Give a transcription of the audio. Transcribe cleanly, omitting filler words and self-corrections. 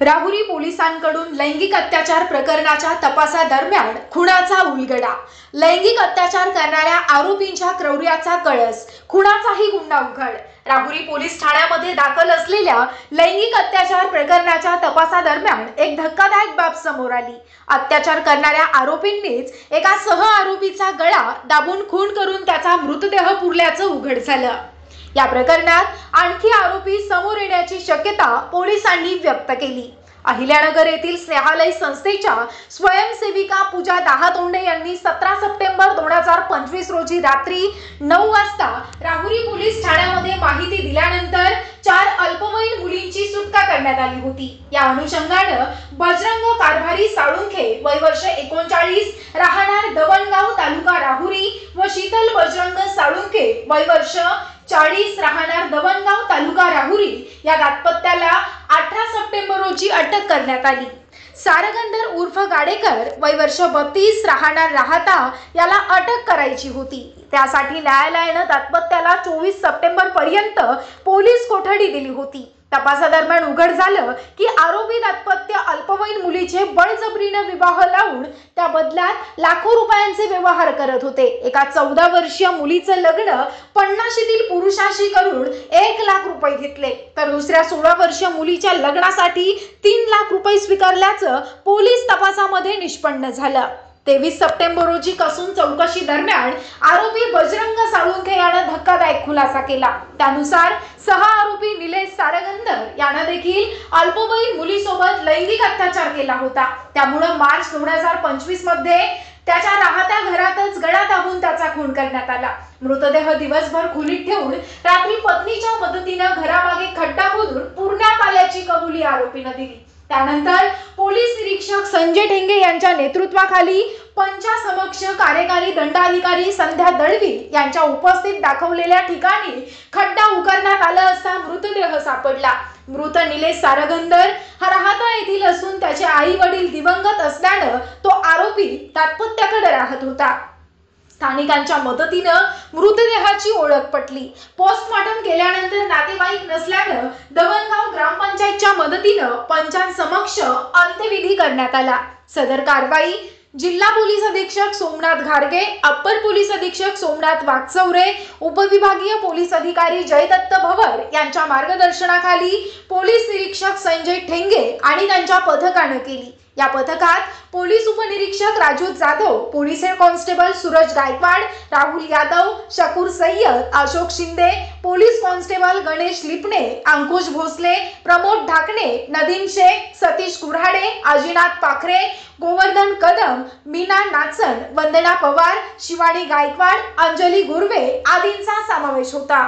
राहुरी पोलिसांकडून लैंगिक अत्याचार प्रकरणाच्या तपासादरम्यान खुनाचा उलगडा। लैंगिक अत्याचार करणाऱ्या आरोपींच्या क्रौर्याचा कळस, खुनाचाही गुन्हा उघड। राहुरी पोलीस ठाण्यामध्ये दाखल असलेल्या लैंगिक अत्याचार प्रकरणाच्या तपासादरम्यान एक धक्कादायक बाब समोर आली। अत्याचार करणाऱ्या आरोपींनीच एका सहआरोपीचा गळा दाबून खून करून त्याचा मृतदेह पुरल्याचं उघड झालं। या प्रकरणात आणखी आरोपी समोर येण्याची शक्यता पोलिसांनी व्यक्त केली। अहिल्यानगर येथील स्नेहालय संस्थेच्या स्वयंसेविका पूजा दाहातोंडे यांनी 17 सप्टेंबर 2025 रोजी रात्री 9 वाजता राहुरी पोलीस ठाण्यामध्ये माहिती दिल्यानंतर 4 अल्पवयीन मुलींची सुटका करण्यात आली होती। या अनुषंगाने बजरंग कारभारी साळुंखे वय वर्ष 39 राहणार दवणगाव तालुका राहुरी व शीतल बजरंग साळुंखे वय वर्ष 40 राहणार दवणगाव तालुका राहुरी या दाम्पत्याला 18 सप्टेंबर रोजी अटक करण्यात आली। सारगंधर उर्फ गाडेकर वय वर्ष 32 राहणार राहता याला अटक करायची होती। त्यासाठी न्यायालयाने दाम्पत्याला 24 सप्टेंबर पर्यंत पोलीस कोठडी दिली होती। तपासादरम्यान उघड झालं की आरोपी दाम्पत्य अल्पवयीन मुलीचे बळजबरीने विवाह लावून त्या बदल्यात लाखो रुपयांचे व्यवहार करत होते। एका 14 वर्षीय मुलीचे लग्न 50शीतील पुरुषाशी करून 1 लाख रुपये घेतले, तर दुसऱ्या 16 वर्षीय मुलीच्या लग्नासाठी 3 लाख रुपये स्वीकारल्याचं पोलीस तपासामध्ये निष्पन्न झालं। 23 सप्टेंबर रोजी कसून चौकशी दरम्यान आरोपी बजरंग साळुंखे याने धक्कादायक खुलासा केला। त्यानुसार सहआरोपी निलेश सारगंधर याने देखील अल्पवयीन मुलीसोबत लैंगिक अत्याचार केला होता। त्यामुळे मार्च 2025 मध्ये त्याच्या राहत्या घरातच गळा दाबून त्याचा खून करण्यात आला। मृतदेह दिवसभर खोलीत ठेवून रात्री पत्नीच्या मदतीने घरामागे खड्डा खोदून पुरण्यात आल्याची कबुली आरोपीने दिली। त्यानंतर पोलीस निरीक्षक संजय ठेंगे यांच्या नेतृत्वाखाली पंचासमक्ष कार्यकारी दंडाधिकारी संध्या दळवी यांच्या उपस्थित दाखवलेल्या ठिकाणी खड्डा उकरण्यात आला असता मृतदेह सापडला। मृत निलेश सारगंधर हा राहता येथील असून त्याचे आई वडील दिवंगत असल्याने तो आरोपी दाम्पत्याकडे राहत होता। स्थानिकांच्या मदतीने मृतदेहाची ओळख पटली। पोस्टमॉर्टम केल्यानंतर नातेवाईक नसल्याने दवणगाव ग्रामपंचायतच्या मदतीने पंचांसमक्ष अंत्यविधी करण्यात आला। सदर कारवाई जिल्हा पोलीस अधीक्षक सोमनाथ घारगे, अप्पर पोलीस अधीक्षक सोमनाथ वागचौरे, उपविभागीय पोलीस अधिकारी जयदत्त भवर यांच्या मार्गदर्शनाखाली पोलीस निरीक्षक संजय ठेंगे आणि त्यांच्या पथकाने केली। या पथकात पोलीस उपनिरीक्षक Raju Jadhav, police head constable Suraj Gaikwad, Rahul Yadav, Shakoor Sayyed, Ashok Shinde, police constable Ganesh Lipane, Ankush Bhosale, Pramod Dhakane, Nadeem Shaikh, Satish Kurhade, Ajinath Pakhare, Govardhan Kadam, Meena नाचन, वंदना पवार, शिवानी गायकवाड, अंजली गुरवे आदींचा समावेश होता।